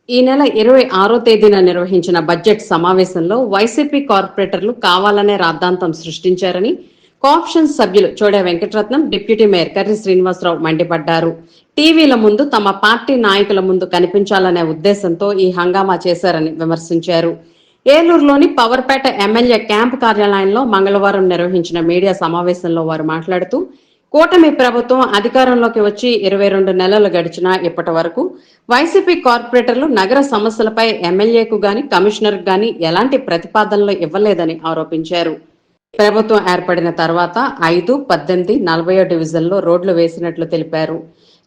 ఈ నెల 26వ తేదీన నిర్వహించిన బడ్జెట్ సమావేశంలో వైసీపీ కార్పొరేటర్లు కావాలనే రాద్ధాంతం సృష్టించారని కోఆప్షన్ సభ్యులు చోడే వెంకటరత్నం, డిప్యూటీ మేయర్ కర్రి శ్రీనివాసరావు మండిపడ్డారు. టీవీల ముందు తమ పార్టీ నాయకుల ముందు కనిపించాలనే ఉద్దేశంతో ఈ హంగామా చేశారని విమర్శించారు. ఏలూరులోని పవర్పేట ఎమ్మెల్యే క్యాంపు కార్యాలయంలో మంగళవారం నిర్వహించిన మీడియా సమావేశంలో వారు మాట్లాడుతూ, కూటమి ప్రభుత్వం అధికారంలోకి వచ్చి 22 నెలలు గడిచినా ఇప్పటి వరకు వైసీపీ కార్పొరేటర్లు నగర సమస్యలపై ఎమ్మెల్యేకు గాని కమిషనర్కు గాని ఎలాంటి ప్రతిపాదనలు ఇవ్వలేదని ఆరోపించారు. ప్రభుత్వం ఏర్పడిన తర్వాత 5, 18, 40 డివిజన్లో రోడ్లు వేసినట్లు తెలిపారు.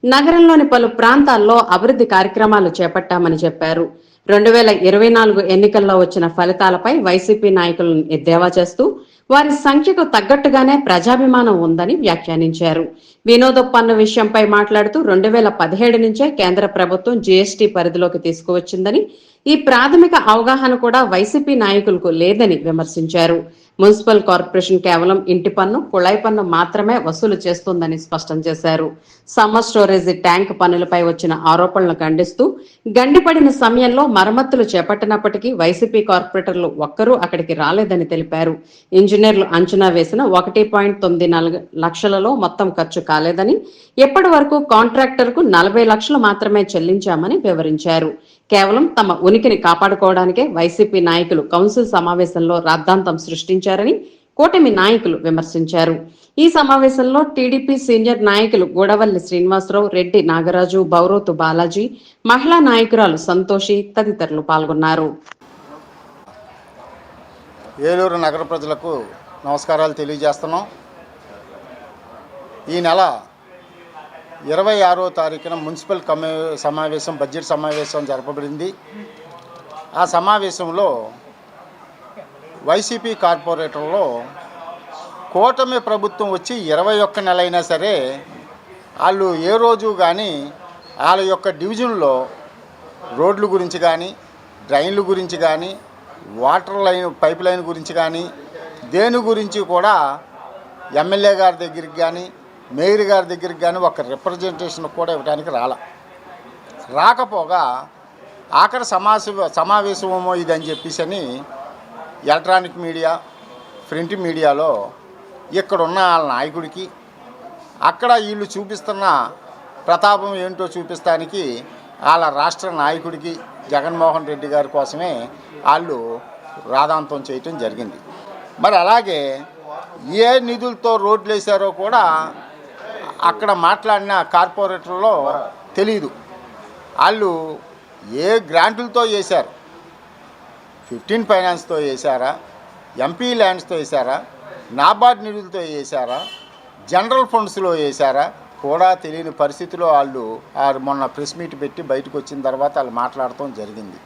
నగరంలోని పలు ప్రాంతాల్లో అభివృద్ధి కార్యక్రమాలు చేపట్టామని చెప్పారు. 2024 ఎన్నికల్లో వచ్చిన ఫలితాలపై వైసీపీ నాయకులను ఎద్దేవా చేస్తూ వారి సంఖ్యకు తగ్గట్టుగానే ప్రజాభిమానం ఉందని వ్యాఖ్యానించారు. వినోద పన్ను విషయంపై మాట్లాడుతూ 2017 నుంచే కేంద్ర ప్రభుత్వం జీఎస్టీ పరిధిలోకి తీసుకువచ్చిందని, ఈ ప్రాథమిక అవగాహన కూడా వైసీపీ నాయకులకు లేదని విమర్శించారు. మున్సిపల్ కార్పొరేషన్ కేవలం ఇంటి పన్ను, కుళాయి పన్ను మాత్రమే వసూలు చేస్తోందని స్పష్టం చేశారు. సమ్మర్ స్టోరేజీ ట్యాంక్ పనులపై వచ్చిన ఆరోపణలు ఖండిస్తూ గండిపడిన సమయంలో మరమ్మతులు చేపట్టినప్పటికీ వైసీపీ కార్పొరేటర్లు ఒక్కరూ అక్కడికి రాలేదని తెలిపారు. ఇంజనీర్లు అంచనా వేసిన 1.94 లక్షలలో మొత్తం ఖర్చు కాలేదని, ఇప్పటి వరకు కాంట్రాక్టర్కు 40 లక్షలు మాత్రమే చెల్లించామని వివరించారు. కేవలం తమ ఉనికిని కాపాడుకోవడానికే వైసీపీ నాయకులు కౌన్సిల్ సమావేశంలో రాద్ధాంతం సృష్టించారని కూటమి నాయకులు విమర్శించారు. ఈ సమావేశంలో టీడీపీ సీనియర్ నాయకులు గూడవల్లి శ్రీనివాసరావు, రెడ్డి నాగరాజు, బౌరోతు బాలాజీ, మహిళా నాయకురాలు సంతోషి తదితరులు పాల్గొన్నారు. ఏలూరు నగర ప్రజలకు నమస్కారాలు తెలియజేస్తున్నాం. ఈ నెల 26వ తారీఖున మున్సిపల్ సమావేశం, బడ్జెట్ సమావేశం జరపబడింది. ఆ సమావేశంలో వైసీపీ కార్పొరేటర్లో కూటమి ప్రభుత్వం వచ్చి 21 నెలలైనా సరే వాళ్ళు ఏ రోజు కానీ వాళ్ళ యొక్క డివిజన్లో రోడ్ల గురించి కానీ, డ్రైన్ల గురించి కానీ, వాటర్ లైన్, పైప్ లైన్ గురించి కానీ, దేని గురించి కూడా ఎమ్మెల్యే గారి దగ్గరికి కానీ, మేయర్ గారి దగ్గరికి కానీ ఒక రిప్రజెంటేషన్ కూడా ఇవ్వడానికి రాకపోగా ఆఖరి సమావేశమో ఇదని చెప్పేసి అని ఎలక్ట్రానిక్ మీడియా, ప్రింట్ మీడియాలో ఇక్కడున్న వాళ్ళ నాయకుడికి, అక్కడ వీళ్ళు చూపిస్తున్న ప్రతాపం ఏంటో చూపిస్తానికి వాళ్ళ రాష్ట్ర నాయకుడికి జగన్మోహన్ రెడ్డి గారి కోసమే వాళ్ళు రాద్ధాంతం చేయటం జరిగింది. మరి అలాగే ఏ నిధులతో రోడ్లు వేశారో కూడా అక్కడ మాట్లాడిన కార్పొరేటర్లో తెలియదు. వాళ్ళు ఏ గ్రాంటులతో వేశారు, 15 ఫైనాన్స్తో వేశారా, ఎంపీ ల్యాండ్స్తో వేశారా, నాబార్డ్ నిధులతో వేశారా, జనరల్ ఫండ్స్లో వేశారా కూడా తెలియని పరిస్థితిలో వాళ్ళు మొన్న ప్రెస్ మీట్ పెట్టి బయటకు వచ్చిన తర్వాత వాళ్ళు మాట్లాడటం జరిగింది.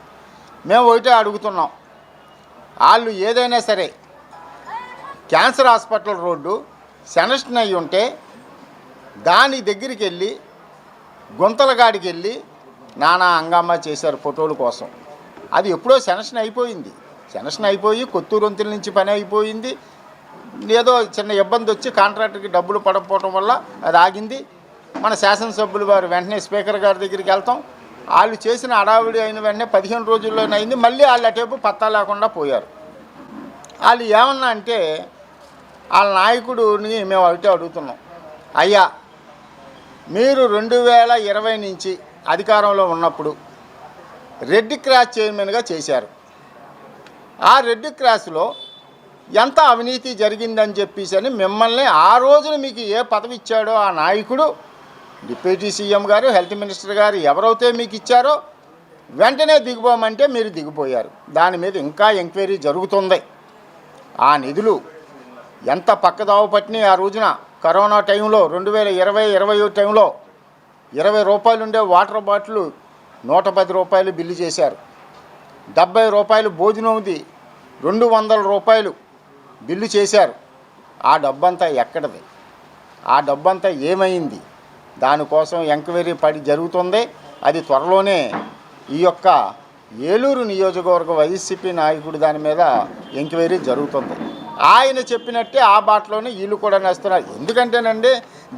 మేము ఒకటే అడుగుతున్నాం, వాళ్ళు ఏదైనా సరే క్యాన్సర్ హాస్పిటల్ రోడ్డు శాంక్షన్ అయ్యి ఉంటే దాని దగ్గరికి వెళ్ళి గుంతలగాడికి వెళ్ళి నానా హంగామా చేశారు ఫోటోల కోసం. అది ఎప్పుడో శాంక్షన్ అయిపోయింది. శాంక్షన్ అయిపోయి కొత్తూరు వంతుల నుంచి పని అయిపోయింది. ఏదో చిన్న ఇబ్బంది వచ్చి కాంట్రాక్టర్కి డబ్బులు పడకపోవడం వల్ల అది ఆగింది. మన శాసనసభ్యులు వారు వెంటనే స్పీకర్ గారి దగ్గరికి వెళ్తాం. వాళ్ళు చేసిన హడావిడి అయిన వెంటనే 15 రోజుల్లోనే అయింది. మళ్ళీ వాళ్ళ అటేపు పత్తా లేకుండా పోయారు. వాళ్ళు ఏమన్నా అంటే వాళ్ళ నాయకుడిని మేము ఒకటే అడుగుతున్నాం, అయ్యా మీరు 2020 నుంచి అధికారంలో ఉన్నప్పుడు రెడ్ క్రాస్ చైర్మన్గా చేశారు. ఆ రెడ్ క్రాస్లో ఎంత అవినీతి జరిగిందని చెప్పేసి అని మిమ్మల్ని ఆ రోజున మీకు ఏ పదవి ఇచ్చాడో ఆ నాయకుడు, డిప్యూటీ సీఎం గారు, హెల్త్ మినిస్టర్ గారు ఎవరైతే మీకు ఇచ్చారో వెంటనే దిగిపోమంటే మీరు దిగిపోయారు. దాని మీద ఇంకా ఎంక్వైరీ జరుగుతుంది. ఆ నిధులు ఎంత పక్కదావ పట్టినాయి. ఆ రోజున కరోనా టైంలో 2020-21 టైంలో 20 రూపాయలు ఉండే వాటర్ బాటిల్ 110 రూపాయలు బిల్లు చేశారు. 70 రూపాయలు భోజనంది 200 రూపాయలు బిల్లు చేశారు. ఆ డబ్బంతా ఎక్కడిది? ఆ డబ్బంతా ఏమైంది? దానికోసం ఎంక్వైరీ జరుగుతుంది. అది త్వరలోనే ఈ యొక్క ఏలూరు నియోజకవర్గ వైసీపీ నాయకుడు దాని మీద ఎంక్వైరీ జరుగుతుంది. ఆయన చెప్పినట్టే ఆ బాటలోనే వీళ్ళు కూడా నేస్తున్నారు. ఎందుకంటేనండి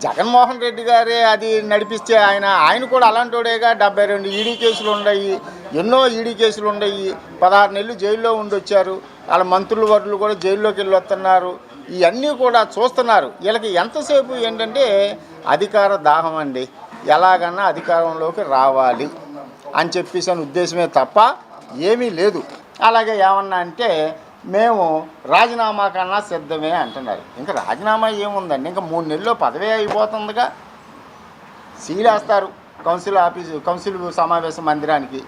జగన్మోహన్ రెడ్డి గారే అది నడిపిస్తే ఆయన కూడా అలాంటోడేగా. 72 ఈడీ కేసులు ఉన్నాయి, ఎన్నో ఈడీ కేసులు ఉన్నాయి, 16 నెలలు జైల్లో ఉండొచ్చారు. వాళ్ళ మంత్రులు వర్లు కూడా జైల్లోకి వెళ్ళి వస్తున్నారు. ఇవన్నీ కూడా చూస్తున్నారు. వీళ్ళకి ఎంతసేపు ఏంటంటే అధికార దాహం అండి, ఎలాగన్నా అధికారంలోకి రావాలి అని చెప్పేసి అని ఉద్దేశమే తప్ప ఏమీ లేదు. అలాగే ఏమన్నా అంటే మేము రాజీనామా కన్నా సిద్ధమే అంటున్నారు. ఇంకా రాజీనామా ఏముందండి, ఇంకా 3 నెలల్లో పదవే అయిపోతుందిగా. సీలేస్తారు కౌన్సిల్ సమావేశ మందిరానికి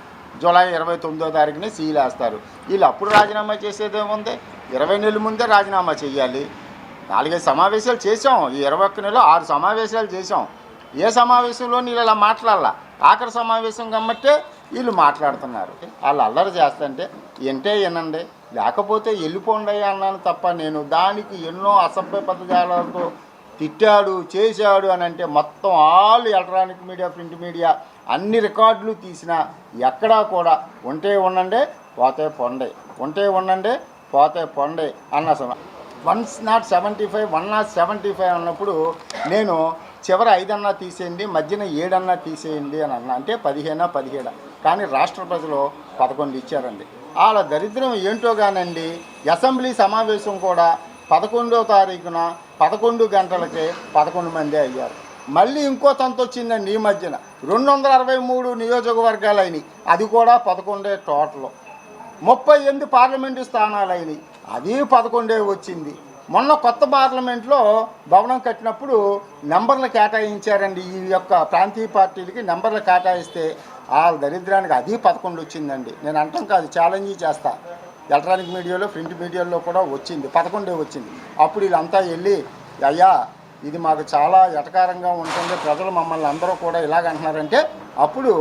జూలై 29వ తారీఖునే సీలేస్తారు. వీళ్ళు అప్పుడు రాజీనామా చేసేదేముంది, 20 నెలల ముందే రాజీనామా చేయాలి. 4-5 సమావేశాలు చేసాం, ఈ 21 నెలలో 6 సమావేశాలు చేసాం. ఏ సమావేశంలో వీళ్ళు ఇలా మాట్లాడాల, ఆఖరి సమావేశం కమ్మట్టే వీళ్ళు మాట్లాడుతున్నారు. వాళ్ళు అల్లరి చేస్తుంటే ఎంటే వినండి, లేకపోతే వెళ్ళిపోండి అన్నాను తప్ప నేను దానికి ఎన్నో అసభ్య పదజాలతో తిట్టాడు చేశాడు అని అంటే మొత్తం all electronic media print media అన్ని రికార్డులు తీసినా ఎక్కడా కూడా ఉంటే ఉండండి పోతే పొండే, ఉంటే ఉండండి పోతే పొండే అన్న 175 అన్నప్పుడు నేను చివరి 5 అన్నా తీసేయండి, మధ్యన 7 అన్నా తీసేయండి అని అన్నా. అంటే 15 కానీ రాష్ట్ర ప్రజలు 11 ఇచ్చారండి. వాళ్ళ దరిద్రం ఏంటో కానండి. అసెంబ్లీ సమావేశం కూడా 11వ తారీఖున 11 గంటలకే 11 మంది అయ్యారు. మళ్ళీ ఇంకో తంతు వచ్చిందండి ఈ మధ్యన 263 నియోజకవర్గాలు అయినాయి, అది కూడా 11 టోటల్. 38 పార్లమెంటు స్థానాలు అయినాయి, అది 11 వచ్చింది. మొన్న కొత్త పార్లమెంట్లో భవనం కట్టినప్పుడు నెంబర్లు కేటాయించారండి. ఈ యొక్క ప్రాంతీయ పార్టీలకి నెంబర్లు కేటాయిస్తే వాళ్ళ దరిద్రానికి అది 11 వచ్చిందండి. నేను అంటాం కాదు, ఛాలెంజ్ చేస్తా. ఎలక్ట్రానిక్ మీడియాలో ప్రింట్ మీడియాలో కూడా వచ్చింది, 11 వచ్చింది. అప్పుడు వీళ్ళంతా వెళ్ళి అయ్యా ఇది మాకు చాలా ఎటకారంగా ఉంటుంది, ప్రజలు మమ్మల్ని అందరూ కూడా ఇలాగంటున్నారంటే అప్పుడు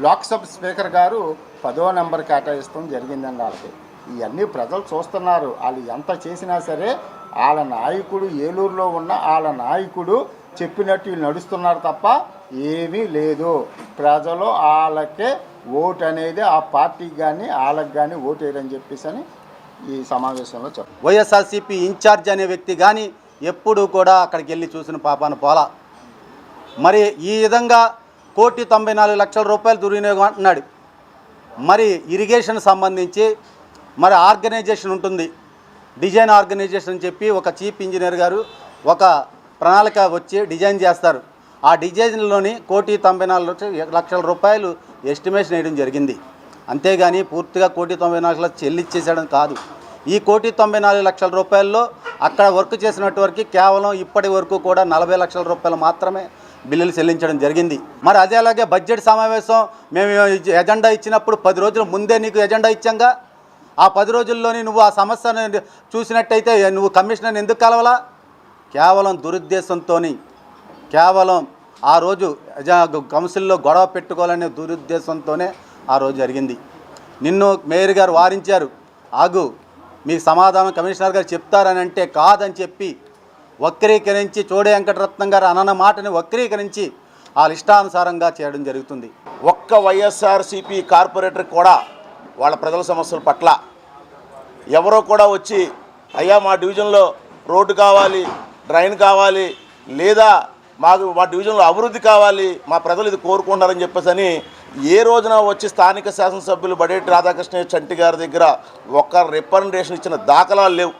లోక్సభ స్పీకర్ గారు 10వ నెంబర్ కేటాయిస్తాం జరిగిందండి వాళ్ళకి. ఇవన్నీ ప్రజలు చూస్తున్నారు. వాళ్ళు ఎంత చేసినా సరే వాళ్ళ నాయకుడు, ఏలూరులో ఉన్న వాళ్ళ నాయకుడు చెప్పినట్టు వీళ్ళు నడుస్తున్నారు తప్ప ఏమీ లేదు. ప్రజలు వాళ్ళకే ఓటు అనేది ఆ పార్టీకి కానీ వాళ్ళకి కానీ ఓటు వేయరని చెప్పేసి అని ఈ సమావేశంలో చెప్పారు. వైఎస్ఆర్సీపీ ఇన్ఛార్జ్ అనే వ్యక్తి కానీ ఎప్పుడూ కూడా అక్కడికి వెళ్ళి చూసిన పాపాన పోలా. మరి ఈ విధంగా 1,94,00,000 రూపాయలు దుర్వినియోగం అంటున్నాడు. మరి ఇరిగేషన్ సంబంధించి మరి ఆర్గనైజేషన్ ఉంటుంది, డిజైన్ ఆర్గనైజేషన్ అని చెప్పి ఒక చీఫ్ ఇంజనీర్ గారు ఒక ప్రణాళిక వచ్చి డిజైన్ చేస్తారు. ఆ డిజైన్లోని 1,94,00,000 రూపాయలు ఎస్టిమేషన్ వేయడం జరిగింది. అంతేగాని పూర్తిగా 1,94,00,000 చెల్లిచ్చేసాడని కాదు. ఈ 1,94,00,000 రూపాయల్లో అక్కడ వర్క్ చేసినట్టు వరకు కేవలం ఇప్పటి వరకు కూడా 40 లక్షల రూపాయలు మాత్రమే బిల్లులు చెల్లించడం జరిగింది. మరి అదే అలాగే బడ్జెట్ సమావేశం మేము ఎజెండా ఇచ్చినప్పుడు 10 రోజుల ముందే నీకు ఎజెండా ఇచ్చాంగా. ఆ 10 రోజుల్లోని నువ్వు ఆ సమస్యను చూసినట్టయితే నువ్వు కమిషనర్ని ఎందుకు కలవలా? కేవలం దురుద్దేశంతో, కేవలం ఆ రోజు కౌన్సిల్లో గొడవ పెట్టుకోవాలనే దురుద్దేశంతోనే ఆ రోజు జరిగింది. నిన్ను మేయర్ గారు వారించారు, ఆగు మీకు సమాధానం కమిషనర్ గారు చెప్తారని అంటే కాదని చెప్పి వక్రీకరించి చోడే వెంకటరత్నం గారు అన్న మాటని వక్రీకరించి వాళ్ళ ఇష్టానుసారంగా చేయడం జరుగుతుంది. ఒక్క వైఎస్ఆర్సీపీ కార్పొరేటర్ కూడా వాళ్ళ ప్రజల సమస్యల పట్ల ఎవరో కూడా వచ్చి అయ్యా మా డివిజన్లో రోడ్డు కావాలి, డ్రైన్ కావాలి, లేదా మా డివిజన్లో అభివృద్ధి కావాలి, మా ప్రజలు ఇది కోరుకుంటారని చెప్పేసి ఏ రోజున వచ్చి స్థానిక శాసనసభ్యులు బడేటి రాధాకృష్ణ చంటి గారి దగ్గర ఒక్క రిప్రజెంటేషన్ ఇచ్చిన దాఖలాలు లేవు.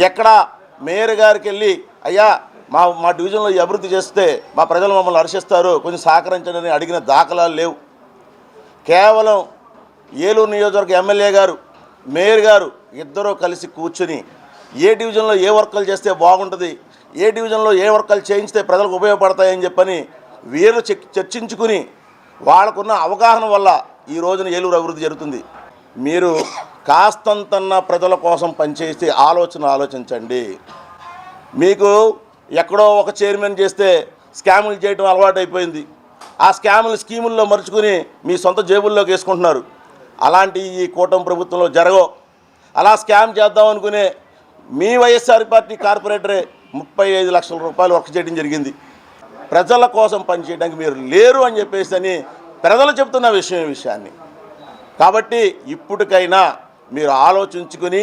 ఎక్కడ మేయర్ గారికి వెళ్ళి అయ్యా మా డివిజన్లో ఈ అభివృద్ధి చేస్తే మా ప్రజలు మమ్మల్ని హర్షిస్తారు, కొంచెం సహకరించండి అని అడిగిన దాఖలాలు లేవు. కేవలం ఏలూరు నియోజకవర్గ ఎమ్మెల్యే గారు, మేయర్ గారు ఇద్దరూ కలిసి కూర్చుని ఏ డివిజన్లో ఏ వర్కులు చేస్తే బాగుంటుంది, ఏ డివిజన్లో ఏ వర్కులు చేయించితే ప్రజలకు ఉపయోగపడతాయని చెప్పని వీరు చర్చించుకుని వాళ్ళకున్న అవగాహన వల్ల ఈ రోజున ఏలూరు అభివృద్ధి జరుగుతుంది. మీరు కాస్తంతన్న ప్రజల కోసం పనిచేసి ఆలోచించండి. మీకు ఎక్కడో ఒక చైర్మన్ చేస్తే స్కాములు చేయడం అలవాటు అయిపోయింది. ఆ స్కీముల్లో మరుచుకుని మీ సొంత జేబుల్లోకి వేసుకుంటున్నారు. అలాంటి ఈ కూటమి ప్రభుత్వంలో జరగవు. అలా స్కామ్ చేద్దాం అనుకునే మీ వైఎస్ఆర్ పార్టీ కార్పొరేటరే 35 లక్షల రూపాయలు వర్క్ చేయడం జరిగింది. ప్రజల కోసం పనిచేయడానికి మీరు లేరు అని చెప్పేసి ప్రజలు చెప్తున్న విషయాన్ని. కాబట్టి ఇప్పటికైనా మీరు ఆలోచించుకుని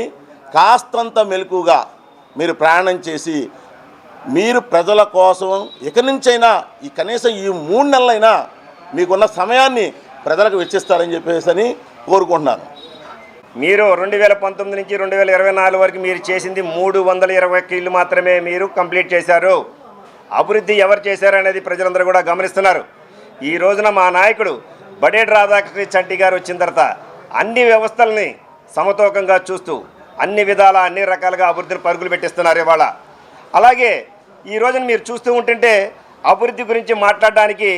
కాస్తంత మెలకుగా మీరు ప్రయాణం చేసి మీరు ప్రజల కోసం ఇక నుంచైనా ఈ కనీసం ఈ 3 నెలలైనా మీకున్న సమయాన్ని ప్రజలకు వెచ్చిస్తారని చెప్పేసి కోరుకుంటున్నాను. మీరు 2019 నుంచి 2024 వరకు మీరు చేసింది 321 ఇళ్ళు మాత్రమే మీరు కంప్లీట్ చేశారు. అభివృద్ధి ఎవరు చేశారనేది ప్రజలందరూ కూడా గమనిస్తున్నారు. ఈ రోజున మా నాయకుడు బడేటి రాధాకృష్ణ చంటి గారు వచ్చిన తర్వాత అన్ని వ్యవస్థల్ని సమతూకంగా చూస్తూ అన్ని విధాల అన్ని రకాలుగా అభివృద్ధిని పరుగులు పెట్టిస్తున్నారు ఇవాళ. అలాగే ఈ రోజున మీరు చూస్తూ ఉంటుంటే అభివృద్ధి గురించి మాట్లాడడానికి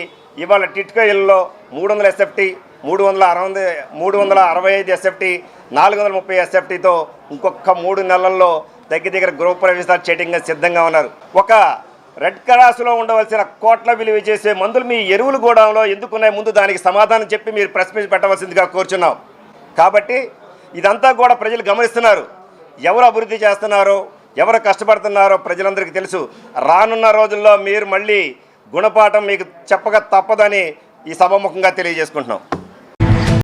ఇవాళ టిట్కో ఇళ్ళలో 300 SFT, 365 SFT, 430 SFTతో ఇంకొక 3 నెలల్లో దగ్గర గృహప్రవేశాలు చేయడానికి సిద్ధంగా ఉన్నారు. ఒక రెడ్ క్రాస్లో ఉండవలసిన కోట్ల విలువ చేసే మందులు మీ ఎరువుల గోడౌన్లో ఎందుకున్నాయి? ముందు దానికి సమాధానం చెప్పి మీరు ప్రెస్ మీట్ పెట్టవలసిందిగా కోరుచున్నాం. కాబట్టి ఇదంతా కూడా ప్రజలు గమనిస్తున్నారు. ఎవరు అభివృద్ధి చేస్తున్నారో, ఎవరు కష్టపడుతున్నారో ప్రజలందరికీ తెలుసు. రానున్న రోజుల్లో మీరు మళ్ళీ గుణపాఠం మీకు చెప్పక తప్పదని ఈ సభాముఖంగా తెలియజేసుకుంటున్నాం.